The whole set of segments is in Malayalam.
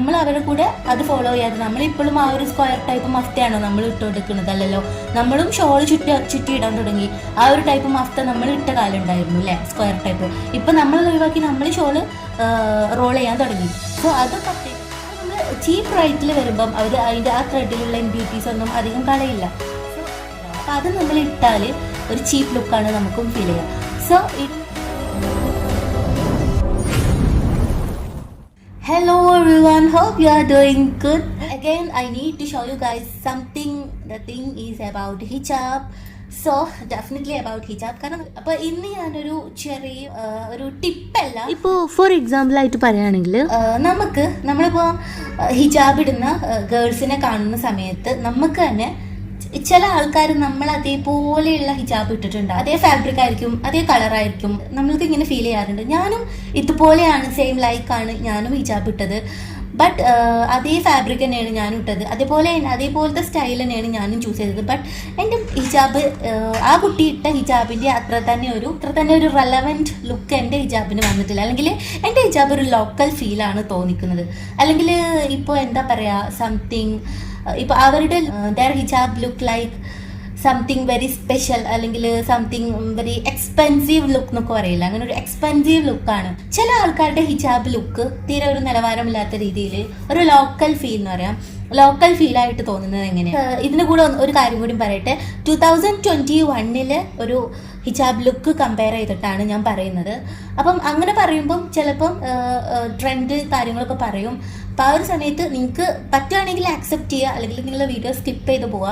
നമ്മൾ അവരുടെ കൂടെ അത് ഫോളോ ചെയ്യാതെ നമ്മളിപ്പോഴും ആ ഒരു സ്ക്വയർ ടൈപ്പ് മഫ്തയാണോ നമ്മൾ ഇട്ടുകൊടുക്കുന്നത്? അല്ലല്ലോ. നമ്മളും ഷോൾ ചുറ്റി ഇടാൻ തുടങ്ങി. ആ ഒരു ടൈപ്പ് മഫ്ത നമ്മൾ ഇട്ട കാലം ഉണ്ടായിരുന്നു അല്ലേ, സ്ക്വയർ ടൈപ്പ്. ഇപ്പം നമ്മൾ ഒഴിവാക്കി നമ്മൾ ഷോള് റോൾ ചെയ്യാൻ തുടങ്ങി. സോ അത് നമ്മൾ ചീപ്പ് റേറ്റിൽ വരുമ്പം അവർ അതിൻ്റെ ആ ത്രെഡിലുള്ള ഇമ്പ്യൂട്ടീസ് ഒന്നും അധികം കളയില്ല. അപ്പം അത് നമ്മൾ ഇട്ടാൽ ഒരു ചീപ്പ് ലുക്കാണ് നമുക്കും ഫീൽ ചെയ്യുക. So hello everyone, hope you are doing good. Again I need to show you guys something. The thing is about hijab. So definitely about hijab. കാരണം അപ്പോൾ ഇന്ന് ഞാനൊരു ചെറിയ ഒരു ടിപ്പല്ല. ഇപ്പോൾ ഫോർ എക്സാമ്പിൾ ആയിട്ട് പറയുകയാണെങ്കിൽ നമ്മളിപ്പോൾ ഹിജാബ് ഇടുന്ന ഗേൾസിനെ കാണുന്ന സമയത്ത് നമുക്ക് തന്നെ ചില ആൾക്കാർ നമ്മൾ അതേപോലെയുള്ള ഹിജാബ് ഇട്ടിട്ടുണ്ട്. അതേ ഫാബ്രിക് ആയിരിക്കും, അതേ കളറായിരിക്കും. നമ്മൾക്ക് ഇങ്ങനെ ഫീൽ ചെയ്യാറുണ്ട്. ഞാനും ഇതുപോലെയാണ്, സെയിം ലൈക്കാണ് ഞാനും ഹിജാബ് ഇട്ടത്. ബട്ട് അതേ ഫാബ്രിക് തന്നെയാണ് ഞാനും ഇട്ടത്. അതേപോലത്തെ സ്റ്റൈൽ തന്നെയാണ് ഞാനും ചൂസ് ചെയ്തത്. ബട്ട് എൻ്റെ ഹിജാബ്, ആ കുട്ടി ഇട്ട ഹിജാബിൻ്റെ അത്ര തന്നെ ഒരു റെലവൻറ്റ് ലുക്ക് എൻ്റെ ഹിജാബിന് വന്നിട്ടില്ല. അല്ലെങ്കിൽ എൻ്റെ ഹിജാബ് ഒരു ലോക്കൽ ഫീലാണ് തോന്നിക്കുന്നത്. അല്ലെങ്കിൽ ഇപ്പോൾ എന്താ പറയുക, സംതിങ് ഇപ്പോൾ അവരുടെ there hijab look like something very special, അല്ലെങ്കിൽ സംതിങ് വെരി എക്സ്പെൻസീവ് ലുക്ക് എന്നൊക്കെ പറയില്ല, അങ്ങനെ ഒരു എക്സ്പെൻസീവ് ലുക്കാണ്. ചില ആൾക്കാരുടെ ഹിജാബ് ലുക്ക് തീരെ ഒരു നിലവാരമില്ലാത്ത രീതിയിൽ ഒരു ലോക്കൽ ഫീൽ എന്ന് പറയാം, ലോക്കൽ ഫീലായിട്ട് തോന്നുന്നത് എങ്ങനെയാണ്. ഇതിന് കൂടെ ഒരു കാര്യം കൂടി പറയട്ടെ. 2021 ഒരു ഹിജാബ് ലുക്ക് കമ്പയർ ചെയ്തിട്ടാണ് ഞാൻ പറയുന്നത്. അപ്പം അങ്ങനെ പറയുമ്പം ചിലപ്പം ട്രെൻഡ് കാര്യങ്ങളൊക്കെ പറയും. അപ്പോൾ ആ ഒരു സമയത്ത് നിങ്ങൾക്ക് പറ്റുകയാണെങ്കിൽ ആക്സെപ്റ്റ് ചെയ്യുക, അല്ലെങ്കിൽ നിങ്ങളുടെ വീഡിയോ സ്കിപ്പ് ചെയ്ത് പോവുക.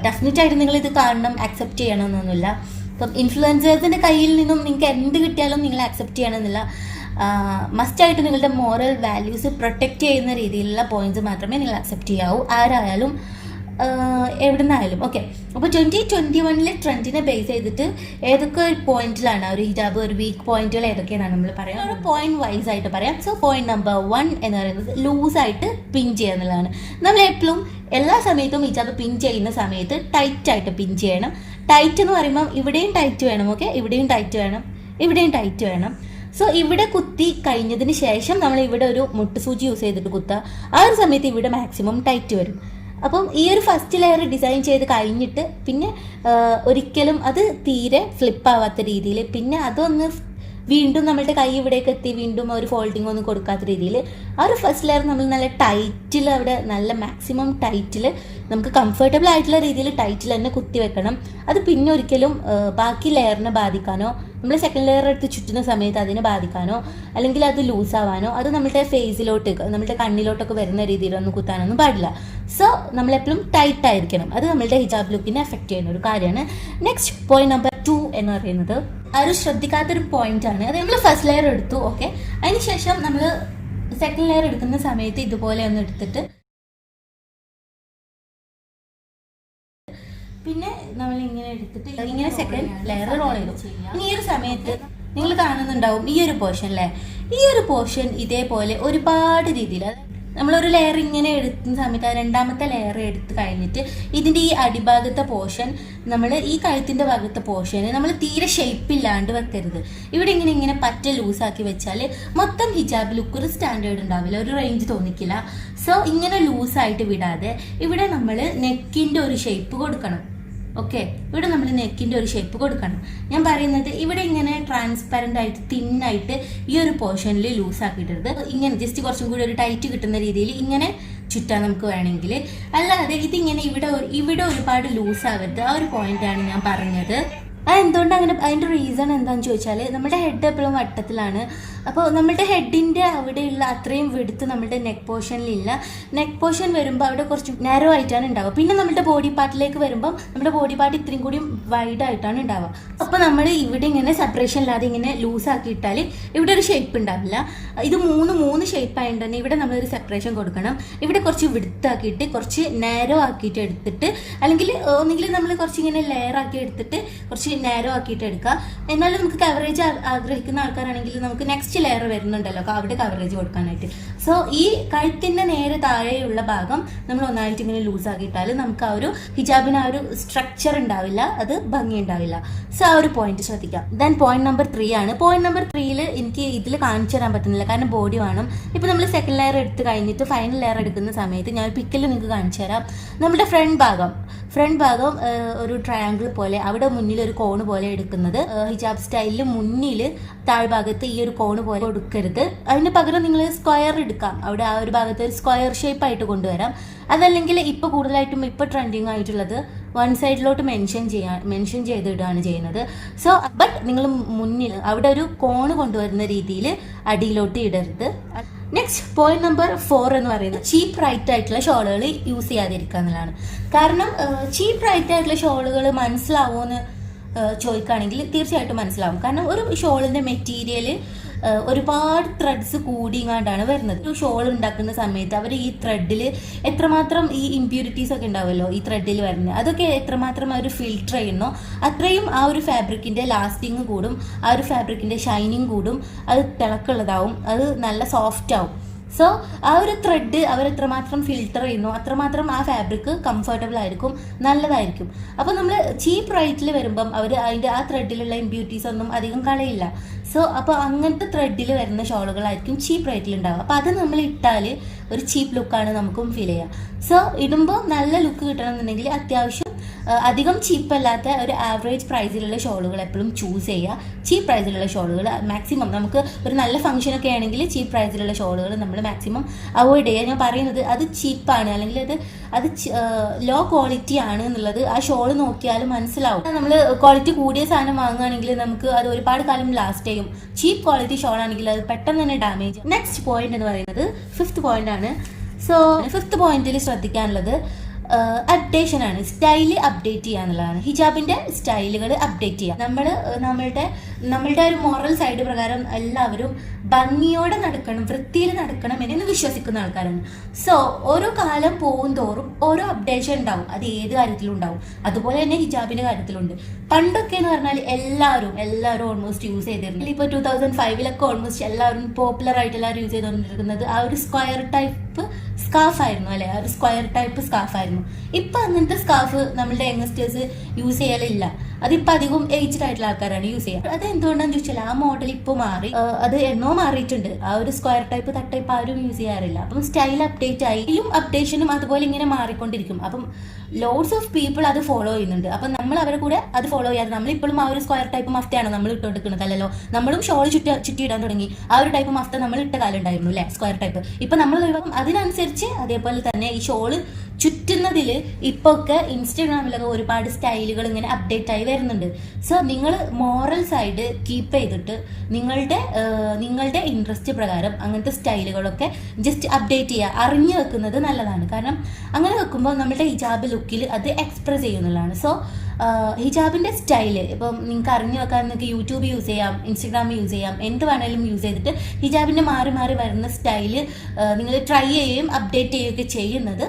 ഡെഫിനറ്റായിട്ട് നിങ്ങളിത് കാണണം, ആക്സെപ്റ്റ് ചെയ്യണമെന്നൊന്നുമില്ല. ഇപ്പം ഇൻഫ്ലുവൻസേഴ്സിൻ്റെ കയ്യിൽ നിന്നും നിങ്ങൾക്ക് എന്ത് കിട്ടിയാലും നിങ്ങൾ ആക്സെപ്റ്റ് ചെയ്യണമെന്നില്ല. മസ്റ്റായിട്ട് നിങ്ങളുടെ മോറൽ വാല്യൂസ് പ്രൊട്ടക്റ്റ് ചെയ്യുന്ന രീതിയിലുള്ള പോയിന്റ്സ് മാത്രമേ നിങ്ങൾ അക്സെപ്റ്റ് ചെയ്യാവൂ, ആരായാലും എവിടെ നിന്നായാലും. ഓക്കെ, അപ്പോൾ 2021 ട്രെൻഡിനെ ബേസ് ചെയ്തിട്ട് ഏതൊക്കെ ഒരു പോയിന്റിലാണ് ഒരു ഹിജാബ് ഒരു വീക്ക് പോയിന്റുകൾ ഏതൊക്കെയാണ് നമ്മൾ പറയാം. ഒരു പോയിന്റ് വൈസ് ആയിട്ട് പറയാം. സോ പോയിന്റ് നമ്പർ 1 എന്ന് പറയുന്നത് ലൂസായിട്ട് പിൻ ചെയ്യുക എന്നുള്ളതാണ്. നമ്മൾ എപ്പോഴും എല്ലാ സമയത്തും ഹിജാബ് പിൻ ചെയ്യുന്ന സമയത്ത് ടൈറ്റായിട്ട് പിൻ ചെയ്യണം. ടൈറ്റ് എന്ന് പറയുമ്പോൾ ഇവിടെയും ടൈറ്റ് വേണം, ഓക്കെ, ഇവിടെയും ടൈറ്റ് വേണം, ഇവിടെയും ടൈറ്റ് വേണം. സോ ഇവിടെ കുത്തി കഴിഞ്ഞതിന് ശേഷം നമ്മൾ ഇവിടെ ഒരു മുട്ടുസൂചി യൂസ് ചെയ്തിട്ട് കുത്തുക. ആ ഒരു സമയത്ത് ഇവിടെ മാക്സിമം ടൈറ്റ് വരും. അപ്പം ഈ ഒരു ഫസ്റ്റ് ലെയർ ഡിസൈൻ ചെയ്ത് കഴിഞ്ഞിട്ട് പിന്നെ ഒരിക്കലും അത് തീരെ ഫ്ലിപ്പാവാത്ത രീതിയിൽ, പിന്നെ അതൊന്ന് വീണ്ടും നമ്മളുടെ കൈ ഇവിടേക്ക് എത്തി വീണ്ടും ഒരു ഫോൾഡിങ് ഒന്നും കൊടുക്കാത്ത രീതിയിൽ ആ ഒരു ഫസ്റ്റ് ലെയർ നമ്മൾ നല്ല ടൈറ്റിൽ, അവിടെ നല്ല മാക്സിമം ടൈറ്റിൽ, നമുക്ക് കംഫർട്ടബിൾ ആയിട്ടുള്ള രീതിയിൽ ടൈറ്റിൽ തന്നെ കുത്തി വെക്കണം. അത് പിന്നെ ഒരിക്കലും ബാക്കി ലെയറിനെ ബാധിക്കാനോ, നമ്മൾ സെക്കൻഡ് ലെയർ എടുത്ത് ചുറ്റുന്ന സമയത്ത് അതിനെ ബാധിക്കാനോ, അല്ലെങ്കിൽ അത് ലൂസാവാനോ, അത് നമ്മുടെ ഫേസിലോട്ട്, നമ്മുടെ കണ്ണിലോട്ടൊക്കെ വരുന്ന രീതിയിലൊന്നും കുത്താനൊന്നും പാടില്ല. സോ നമ്മളെപ്പോഴും ടൈറ്റ് ആയിരിക്കണം. അത് നമ്മളുടെ ഹിജാബ് ലുക്കിനെ എഫക്റ്റ് ചെയ്യുന്ന ഒരു കാര്യമാണ്. നെക്സ്റ്റ് പോയിന്റ് നമ്പർ 2 എന്ന് പറയുന്നത് ഒരു ശ്രദ്ധിക്കാത്തൊരു പോയിന്റ് ആണ്. അത് നമ്മൾ ഫസ്റ്റ് ലെയർ എടുത്തു, ഓക്കെ, അതിനുശേഷം നമ്മൾ സെക്കൻഡ് ലെയർ എടുക്കുന്ന സമയത്ത് ഇതുപോലെ ഒന്ന് എടുത്തിട്ട് പിന്നെ നമ്മൾ ഇങ്ങനെ എടുത്തിട്ട് ഇങ്ങനെ സെക്കൻഡ് ലെയർ റോൾ ചെയ്തു. ഇനി ഈ ഒരു സമയത്ത് നിങ്ങൾ കാണുന്നുണ്ടാവും ഈ ഒരു പോർഷൻ അല്ലേ, ഈ ഒരു പോർഷൻ ഇതേപോലെ ഒരുപാട് രീതിയിൽ നമ്മളൊരു ലെയർ ഇങ്ങനെ എടുക്കുന്ന സമയത്ത് രണ്ടാമത്തെ ലെയർ എടുത്ത് കഴിഞ്ഞിട്ട് ഇതിൻ്റെ ഈ അടിഭാഗത്തെ പോർഷൻ, നമ്മൾ ഈ കഴുത്തിൻ്റെ ഭാഗത്തെ പോർഷന് നമ്മൾ തീരെ ഷേപ്പില്ലാണ്ട് വെക്കരുത്. ഇവിടെ ഇങ്ങനെ പറ്റ ലൂസാക്കി വെച്ചാൽ മൊത്തം ഹിജാബ് ലുക്ക് ഒരു സ്റ്റാൻഡേർഡ് ഉണ്ടാവില്ല, ഒരു റേഞ്ച് തോന്നിക്കില്ല. സോ ഇങ്ങനെ ലൂസായിട്ട് വിടാതെ ഇവിടെ നമ്മൾ നെക്കിൻ്റെ ഒരു ഷേപ്പ് കൊടുക്കണം. ഓക്കെ, ഇവിടെ നമ്മൾ നെക്കിൻ്റെ ഒരു ഷേപ്പ് കൊടുക്കണം. ഞാൻ പറയുന്നത് ഇവിടെ ഇങ്ങനെ ട്രാൻസ്പെറൻ്റ് ആയിട്ട് തിന്നായിട്ട് ഈ ഒരു പോർഷനിൽ ലൂസാക്കിയിട്ടത് ഇങ്ങനെ ജസ്റ്റ് കുറച്ചും കൂടി ഒരു ടൈറ്റ് കിട്ടുന്ന രീതിയിൽ ഇങ്ങനെ ചുറ്റാൻ നമുക്ക് വേണമെങ്കിൽ. അല്ലാതെ ഇതിങ്ങനെ ഇവിടെ ഒരുപാട് ലൂസാവരുത്. ആ ഒരു പോയിന്റാണ് ഞാൻ പറഞ്ഞത്. എന്തുകൊണ്ട് അങ്ങനെ, അതിൻ്റെ റീസൺ എന്താണെന്ന് ചോദിച്ചാൽ നമ്മുടെ ഹെഡ് എപ്പോഴും വട്ടത്തിലാണ്. അപ്പോൾ നമ്മുടെ ഹെഡിൻ്റെ അവിടെയുള്ള അത്രയും വെടുത്ത് നമ്മുടെ നെക്ക് പോർഷനിലില്ല. നെക്ക് പോർഷൻ വരുമ്പോൾ അവിടെ കുറച്ച് നാരോ ആയിട്ടാണ് ഉണ്ടാവുക. പിന്നെ നമ്മുടെ ബോഡി പാർട്ടിലേക്ക് വരുമ്പം നമ്മുടെ ബോഡി പാർട്ട് ഇത്രയും കൂടി വൈഡ് ആയിട്ടാണ് ഉണ്ടാവുക. അപ്പോൾ നമ്മൾ ഇവിടെ ഇങ്ങനെ സെപ്പറേഷൻ ഇല്ലാതെ ഇങ്ങനെ ലൂസാക്കി ഇട്ടാൽ ഇവിടെ ഒരു ഷേപ്പ് ഉണ്ടാവില്ല. ഇത് മൂന്ന് ഷേപ്പ് ആയതുകൊണ്ട് തന്നെ ഇവിടെ നമ്മളൊരു സെപ്പറേഷൻ കൊടുക്കണം. ഇവിടെ കുറച്ച് വിടുത്താക്കിയിട്ട് കുറച്ച് നാരോ ആക്കിയിട്ട് എടുത്തിട്ട്, അല്ലെങ്കിൽ ഒന്നെങ്കിൽ നമ്മൾ കുറച്ച് ഇങ്ങനെ ലെയർ ആക്കി എടുത്തിട്ട് കുറച്ച് നാരോ ആക്കിയിട്ട് എടുക്കുക. എന്നാലും നമുക്ക് കവറേജ് ആഗ്രഹിക്കുന്ന ആൾക്കാരാണെങ്കിൽ നമുക്ക് നെക്സ്റ്റ് നെക്സ്റ്റ് ലെയർ വരുന്നുണ്ടല്ലോ അവിടെ കവറേജ് കൊടുക്കാനായിട്ട്. സോ ഈ കഴുത്തിന്റെ നേരെ താഴെയുള്ള ഭാഗം നമ്മൾ ഒന്നായിട്ട് ഇങ്ങനെ ലൂസ് ആക്കിയിട്ടാൽ നമുക്ക് ആ ഒരു ഹിജാബിന് ആ ഒരു സ്ട്രക്ചർ ഉണ്ടാവില്ല, അത് ഭംഗി ഉണ്ടാവില്ല. സോ ആ ഒരു പോയിന്റ് ശ്രദ്ധിക്കാം. ദെൻ പോയിന്റ് നമ്പർ 3 ആണ്. പോയിന്റ് നമ്പർ 3 എനിക്ക് ഇതിൽ കാണിച്ചു തരാൻ പറ്റുന്നില്ല, കാരണം ബോഡി വേണം. ഇപ്പൊ നമ്മൾ സെക്കൻഡ് ലെയർ എടുത്ത് കഴിഞ്ഞിട്ട് ഫൈനൽ ലെയർ എടുക്കുന്ന സമയത്ത് ഞാൻ പിക്കിൽ നിങ്ങൾക്ക് കാണിച്ചു തരാം. നമ്മുടെ ഫ്രണ്ട് ഭാഗം ഒരു ട്രയാങ്കിൾ പോലെ അവിടെ മുന്നിൽ ഒരു കോണ് പോലെ എടുക്കുന്നത്. ഹിജാബ് സ്റ്റൈലിൽ മുന്നിൽ താഴ്ഭാഗത്ത് ഈ ഒരു കോണ് പോലെ കൊടുക്കരുത്. അതിന് പകരം നിങ്ങൾ സ്ക്വയർ എടുക്കാം. അവിടെ ആ ഒരു ഭാഗത്ത് ഒരു സ്ക്വയർ ഷേപ്പ് ആയിട്ട് കൊണ്ടുവരാം. അതല്ലെങ്കിൽ ഇപ്പൊ കൂടുതലായിട്ടും ഇപ്പൊ ട്രെൻഡിങ് ആയിട്ടുള്ളത് വൺ സൈഡിലോട്ട് മെൻഷൻ ചെയ്തിടുകയാണ് ചെയ്യുന്നത്. സോ ബട്ട് നിങ്ങൾ മുന്നിൽ അവിടെ ഒരു കോണ് കൊണ്ടുവരുന്ന രീതിയിൽ അടിയിലോട്ട് ഇടരുത്. നെക്സ്റ്റ് പോയിന്റ് നമ്പർ 4 എന്ന് പറയുന്നത് ചീപ്പ് റൈറ്റ് ആയിട്ടുള്ള ഷോളുകൾ യൂസ് ചെയ്യാതിരിക്കുക എന്നുള്ളതാണ്. കാരണം ചീപ്പ് റൈറ്റ് ആയിട്ടുള്ള ഷോളുകൾ മനസ്സിലാവുമെന്ന് ചോദിക്കുകയാണെങ്കിൽ തീർച്ചയായിട്ടും മനസ്സിലാവും. കാരണം ഒരു ഷോളിന്റെ മെറ്റീരിയൽ ഒരുപാട് ത്രെഡ്സ് കൂടിങ്ങാണ്ടാണ് വരുന്നത്. ഒരു ഷോൾ ഉണ്ടാക്കുന്ന സമയത്ത് അവർ ഈ ത്രെഡിൽ എത്രമാത്രം ഈ ഇമ്പ്യൂരിറ്റീസ് ഒക്കെ ഉണ്ടാവുമല്ലോ ഈ ത്രെഡിൽ വരുന്നത്, അതൊക്കെ എത്രമാത്രം അവർ ഫിൽട്ടർ ചെയ്യുന്നോ അത്രയും ആ ഒരു ഫാബ്രിക്കിന്റെ ലാസ്റ്റിങ് കൂടും, ആ ഒരു ഫാബ്രിക്കിന്റെ ഷൈനിങ് കൂടും, അത് തിളക്കുള്ളതാവും, അത് നല്ല സോഫ്റ്റ് ആവും. സോ ആ ഒരു ത്രെഡ് അവർ എത്രമാത്രം ഫിൽട്ടർ ചെയ്യുന്നു അത്രമാത്രം ആ ഫാബ്രിക് കംഫർട്ടബിൾ ആയിരിക്കും, നല്ലതായിരിക്കും. അപ്പോൾ നമ്മൾ ചീപ്പ് റൈറ്റിൽ വരുമ്പം അവർ അതിൻ്റെ ആ ത്രെഡിലുള്ള ഇമ്പ്യൂരിറ്റീസ് ഒന്നും അധികം കളയില്ല. സോ അപ്പോൾ അങ്ങനത്തെ ത്രെഡിൽ വരുന്ന ഷോളുകളായിരിക്കും ചീപ്പ് റൈറ്റിൽ ഉണ്ടാവുക. അപ്പോൾ അത് നമ്മൾ ഇട്ടാൽ ഒരു ചീപ്പ് ലുക്കാണ് നമുക്കും ഫീൽ ചെയ്യുക. സോ ഇടുമ്പോൾ നല്ല ലുക്ക് കിട്ടണമെന്നുണ്ടെങ്കിൽ അത്യാവശ്യം അധികം ചീപ്പല്ലാത്ത ഒരു ആവറേജ് പ്രൈസിലുള്ള ഷോളുകൾ എപ്പോഴും ചൂസ് ചെയ്യുക. ചീപ്പ് പ്രൈസിലുള്ള ഷോളുകൾ മാക്സിമം നമുക്ക് ഒരു നല്ല ഫംഗ്ഷനൊക്കെ ആണെങ്കിൽ ചീപ്പ് പ്രൈസിലുള്ള ഷോളുകൾ നമ്മൾ മാക്സിമം അവോയ്ഡ് ചെയ്യുക. ഞാൻ പറയുന്നത് അത് ചീപ്പാണ് അല്ലെങ്കിൽ അത് ലോ ക്വാളിറ്റി ആണ് എന്നുള്ളത് ആ ഷോൾ നോക്കിയാൽ മനസ്സിലാവും. നമ്മൾ ക്വാളിറ്റി കൂടിയ സാധനം വാങ്ങുകയാണെങ്കിൽ നമുക്ക് അത് ഒരുപാട് കാലം ലാസ്റ്റ് ചെയ്യും. ചീപ്പ് ക്വാളിറ്റി ഷോൾ ആണെങ്കിൽ അത് പെട്ടെന്ന് തന്നെ ഡാമേജ്. നെക്സ്റ്റ് പോയിന്റ് എന്ന് പറയുന്നത് 5th പോയിന്റ് ആണ്. സോ 5th പോയിന്റിൽ ശ്രദ്ധിക്കാനുള്ളത് അപ്ഡേഷൻ ആണ്. സ്റ്റൈല് അപ്ഡേറ്റ് ചെയ്യുക എന്നുള്ളതാണ്. ഹിജാബിന്റെ സ്റ്റൈലുകൾ അപ്ഡേറ്റ് ചെയ്യുക. നമ്മളുടെ ഒരു മോറൽ സൈഡ് പ്രകാരം എല്ലാവരും ഭംഗിയോടെ നടക്കണം, വൃത്തിയിൽ നടക്കണം എന്ന് വിശ്വസിക്കുന്ന ആൾക്കാരാണ്. സോ ഓരോ കാലം പോകും തോറും ഓരോ അപ്ഡേഷൻ ഉണ്ടാവും. അത് ഏത് കാര്യത്തിലും ഉണ്ടാവും. അതുപോലെ തന്നെ ഹിജാബിന്റെ കാര്യത്തിലുണ്ട്. പണ്ടൊക്കെ എന്ന് പറഞ്ഞാൽ എല്ലാവരും ഓൾമോസ്റ്റ് യൂസ് ചെയ്തിരുന്നത്. ഇപ്പോൾ 2005 ഓൾമോസ്റ്റ് എല്ലാവരും പോപ്പുലർ ആയിട്ട് എല്ലാവരും യൂസ് ചെയ്തുകൊണ്ടിരിക്കുന്നത് ആ ഒരു സ്ക്വയർ ടൈപ്പ് സ്കാർഫ് ആയിരുന്നു അല്ലെ, ആ ഒരു സ്ക്വയർ ടൈപ്പ് സ്കാർഫ് ആയിരുന്നു. ഇപ്പൊ അങ്ങനത്തെ സ്കാർഫ് നമ്മളുടെ യങ്സ്റ്റേഴ്സ് യൂസ് ചെയ്യലില്ല. അതിപ്പോ അധികം ഏജ്ഡ് ആയിട്ടുള്ള ആൾക്കാരാണ് യൂസ് ചെയ്യുക. അത് എന്തുകൊണ്ടാന്ന് ചോദിച്ചാൽ ആ മോഡൽ ഇപ്പൊ മാറി, അത് എന്നോ മാറിയിട്ടുണ്ട്. ആ ഒരു സ്ക്വയർ ടൈപ്പ് തട്ടൈപ്പ് ആരും യൂസ് ചെയ്യാറില്ല. അപ്പം സ്റ്റൈൽ അപ്ഡേറ്റ് ആയി, അപ്ഡേഷനും അതുപോലെ ഇങ്ങനെ മാറിക്കൊണ്ടിരിക്കും. അപ്പം ലോഡ്സ് ഓഫ് പീപ്പിൾ അത് ഫോളോ ചെയ്യുന്നുണ്ട്. അപ്പം നമ്മൾ അവരെ കൂടെ അത് ഫോളോ ചെയ്യാതെ നമ്മൾ ഇപ്പോഴും ആ ഒരു സ്ക്വയർ ടൈപ്പ് മഫ്തയാണ് നമ്മൾ ഇട്ടുകൊണ്ടിരിക്കുന്നത് അല്ലല്ലോ. നമ്മളും ഷോൾ ചുറ്റിയിടാൻ തുടങ്ങി. ആ ഒരു ടൈപ്പ് മഫ്ത നമ്മൾ ഇട്ട കാലം ഉണ്ടായിരുന്നു അല്ലെ, സ്ക്വയർ ടൈപ്പ്. ഇപ്പൊ നമ്മൾ അതിനനുസരിച്ച് അതേപോലെ തന്നെ ഈ ഷോള് ചുറ്റുന്നതിൽ ഇപ്പൊ ഒക്കെ ഇൻസ്റ്റാഗ്രാമിലൊക്കെ ഒരുപാട് സ്റ്റൈലുകൾ ഇങ്ങനെ അപ്ഡേറ്റ് ആയി വരുന്നുണ്ട്. സോ നിങ്ങൾ മോറൽ സൈഡ് കീപ്പ് ചെയ്തിട്ട് നിങ്ങളുടെ ഇൻട്രസ്റ്റ് പ്രകാരം അങ്ങനത്തെ സ്റ്റൈലുകളൊക്കെ ജസ്റ്റ് അപ്ഡേറ്റ് ചെയ്യുക, അറിഞ്ഞു വെക്കുന്നത് നല്ലതാണ്. കാരണം അങ്ങനെ വെക്കുമ്പോൾ നമ്മുടെ ഹിജാബ് ലുക്കിൽ അത് എക്സ്പ്രസ് ചെയ്യുന്നതാണ്. സോ ഹിജാബിന്റെ സ്റ്റൈല് ഇപ്പം നിങ്ങൾക്ക് അറിഞ്ഞു വെക്കാൻ നിങ്ങൾക്ക് യൂട്യൂബ് യൂസ് ചെയ്യാം, ഇൻസ്റ്റഗ്രാം യൂസ് ചെയ്യാം, എന്ത് വേണമെങ്കിലും യൂസ് ചെയ്തിട്ട് ഹിജാബിന്റെ മാറി മാറി വരുന്ന സ്റ്റൈല് നിങ്ങൾ ട്രൈ ചെയ്യുകയും അപ്ഡേറ്റ് ചെയ്യുകയൊക്കെ ചെയ്യുന്നത്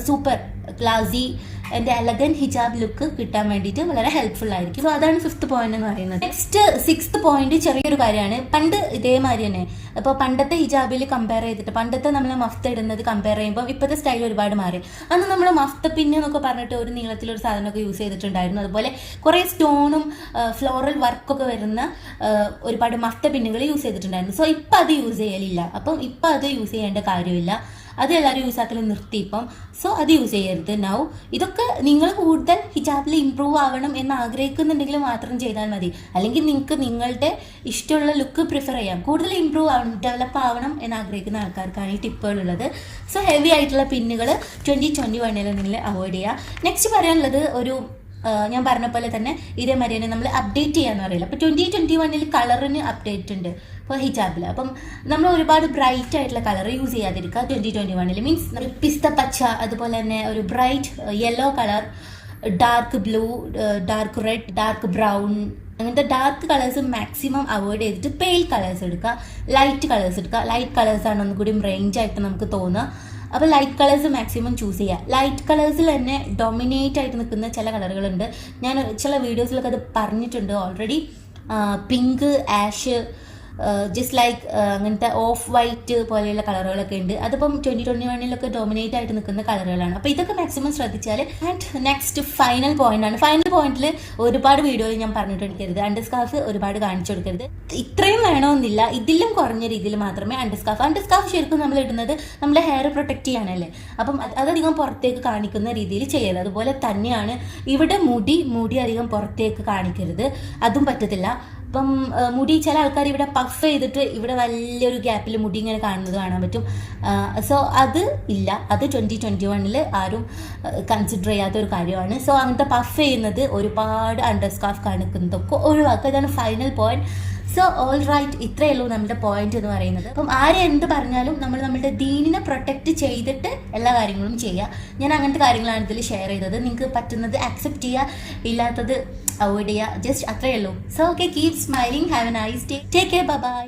super ക്ലാസി and elegant hijab look കിട്ടാൻ വേണ്ടിയിട്ട് വളരെ ഹെൽപ്ഫുൾ ആയിരിക്കും. സോ അതാണ് 5th പോയിന്റ് എന്ന് പറയുന്നത്. നെക്സ്റ്റ് 6th പോയിന്റ് ചെറിയൊരു കാര്യമാണ്. പണ്ട് ഇതേമാതിരി തന്നെ ഇപ്പോൾ പണ്ടത്തെ ഹിജാബിൽ കമ്പയർ ചെയ്തിട്ട് പണ്ടത്തെ നമ്മൾ മഫ്ത ഇടുന്നത് കമ്പയർ ചെയ്യുമ്പോൾ ഇപ്പോഴത്തെ സ്റ്റൈൽ ഒരുപാട് മാറി. അന്ന് നമ്മൾ മഫ്ത പിന്ന് എന്നൊക്കെ പറഞ്ഞിട്ട് ഒരു നീളത്തിലൊരു സാധനമൊക്കെ യൂസ് ചെയ്തിട്ടുണ്ടായിരുന്നു. അതുപോലെ കുറേ സ്റ്റോണും ഫ്ലോറൽ വർക്കൊക്കെ വരുന്ന ഒരുപാട് മഫ്ത പിന്നുകൾ യൂസ് ചെയ്തിട്ടുണ്ടായിരുന്നു. സോ ഇപ്പം അത് യൂസ് ചെയ്യലില്ല. അപ്പം ഇപ്പം അത് യൂസ് ചെയ്യേണ്ട കാര്യമില്ല. അത് എല്ലാവരും യൂസ് ആക്കൽ നിർത്തി ഇപ്പം. സോ അത് യൂസ് ചെയ്യരുത് നൗ. ഇതൊക്കെ നിങ്ങൾ കൂടുതൽ ഹിജാബിൽ ഇമ്പ്രൂവ് ആവണം എന്ന് ആഗ്രഹിക്കുന്നുണ്ടെങ്കിൽ മാത്രം ചെയ്താൽ മതി. അല്ലെങ്കിൽ നിങ്ങൾക്ക് നിങ്ങളുടെ ഇഷ്ടമുള്ള ലുക്ക് പ്രിഫർ ചെയ്യാം. കൂടുതൽ ഇമ്പ്രൂവ് ആവണം, ഡെവലപ്പ് ആവണം എന്ന് ആഗ്രഹിക്കുന്ന ആൾക്കാർക്കാണ് ഈ ടിപ്പുകളുള്ളത്. സോ ഹെവി ആയിട്ടുള്ള പിന്നുകൾ 2021 നിങ്ങൾ അവോയ്ഡ് ചെയ്യുക. നെക്സ്റ്റ് പറയാനുള്ളത് ഞാൻ പറഞ്ഞ പോലെ തന്നെ ഇതേമാതിരി തന്നെ നമ്മൾ അപ്ഡേറ്റ് ചെയ്യാന്ന് പറയില്ല. അപ്പോൾ 2021 കളറിന് അപ്ഡേറ്റ് ഉണ്ട് ഇപ്പോൾ ഹിജാബിൽ. അപ്പം നമ്മൾ ഒരുപാട് ബ്രൈറ്റ് ആയിട്ടുള്ള കളർ യൂസ് ചെയ്യാതിരിക്കുക 2021 മീൻസ് പിസ്ത പച്ച, അതുപോലെ തന്നെ ഒരു bright yellow colour, dark blue, dark red, dark brown, അങ്ങനത്തെ ഡാർക്ക് കളേഴ്സ് മാക്സിമം അവോയ്ഡ് ചെയ്തിട്ട് പെയിൽ കളേഴ്സ് എടുക്കുക, ലൈറ്റ് കളേഴ്സ് എടുക്കുക. ലൈറ്റ് കളേഴ്സാണ് ഒന്നുകൂടി റേഞ്ച് ആയിട്ട് നമുക്ക് തോന്നുക. അപ്പോൾ ലൈറ്റ് കളേഴ്സ് മാക്സിമം ചൂസ് ചെയ്യുക. ലൈറ്റ് കളേഴ്സിൽ തന്നെ ഡൊമിനേറ്റ് ആയിട്ട് നിൽക്കുന്ന ചില കളറുകളുണ്ട്. ഞാൻ ചില വീഡിയോസിലൊക്കെ അത് പറഞ്ഞിട്ടുണ്ട് already. Pink, ash, just like അങ്ങനത്തെ ഓഫ് വൈറ്റ് പോലെയുള്ള കളറുകളൊക്കെ ഉണ്ട്. അതിപ്പം 2021 ഡോമിനേറ്റ് ആയിട്ട് നിൽക്കുന്ന കളറുകളാണ്. അപ്പോൾ ഇതൊക്കെ മാക്സിമം ശ്രദ്ധിച്ചാൽ. ആൻഡ് നെക്സ്റ്റ് ഫൈനൽ പോയിന്റ് ആണ്. ഫൈനൽ പോയിന്റിൽ ഒരുപാട് വീഡിയോയിൽ ഞാൻ പറഞ്ഞിട്ടെടുക്കരുത്, അണ്ടർ സ്കാർഫ് ഒരുപാട് കാണിച്ചു കൊടുക്കരുത്. ഇത്രയും വേണമെന്നില്ല, ഇതിലും കുറഞ്ഞ രീതിയിൽ മാത്രമേ അണ്ടർ സ്കാർഫ് ശരിക്കും നമ്മൾ ഇടുന്നത് നമ്മുടെ ഹെയർ പ്രൊട്ടക്ട് ചെയ്യാനല്ലേ. അപ്പം അതധികം പുറത്തേക്ക് കാണിക്കുന്ന രീതിയിൽ ചെയ്യരുത്. അതുപോലെ തന്നെയാണ് ഇവിടെ മുടി അധികം പുറത്തേക്ക് കാണിക്കരുത്, അതും പറ്റത്തില്ല. ഇപ്പം മുടി ചില ആൾക്കാർ ഇവിടെ പഫ് ചെയ്തിട്ട് ഇവിടെ വലിയൊരു ഗ്യാപ്പിൽ മുടി ഇങ്ങനെ കാണാൻ പറ്റും. സോ അത് ഇല്ല, അത് 2021 ആരും കൺസിഡർ ചെയ്യാത്ത ഒരു കാര്യമാണ്. സോ അങ്ങനത്തെ പഫ് ചെയ്യുന്നത്, ഒരുപാട് അണ്ടർ സ്കാർഫ് കാണിക്കുന്നതൊക്കെ ഒഴിവാക്കുക. ഇതാണ് final point. So all right, ഇത്രയേ ഉള്ളൂ നമ്മുടെ പോയിന്റ് എന്ന് പറയുന്നത്. അപ്പം ആരെ എന്ത് പറഞ്ഞാലും നമ്മൾ നമ്മുടെ ദീനിനെ പ്രൊട്ടക്റ്റ് ചെയ്തിട്ട് എല്ലാ കാര്യങ്ങളും ചെയ്യുക. ഞാൻ അങ്ങനത്തെ കാര്യങ്ങളാണ് ഇതിൽ ഷെയർ ചെയ്തത്. നിങ്ങൾക്ക് പറ്റുന്നത് ആക്സെപ്റ്റ് ചെയ്യുക, ഇല്ലാത്തത് അവോയ്ഡ് ചെയ്യുക. ജസ്റ്റ് അത്രയേ ഉള്ളൂ. So okay, keep smiling, have A nice day, take care, bye bye.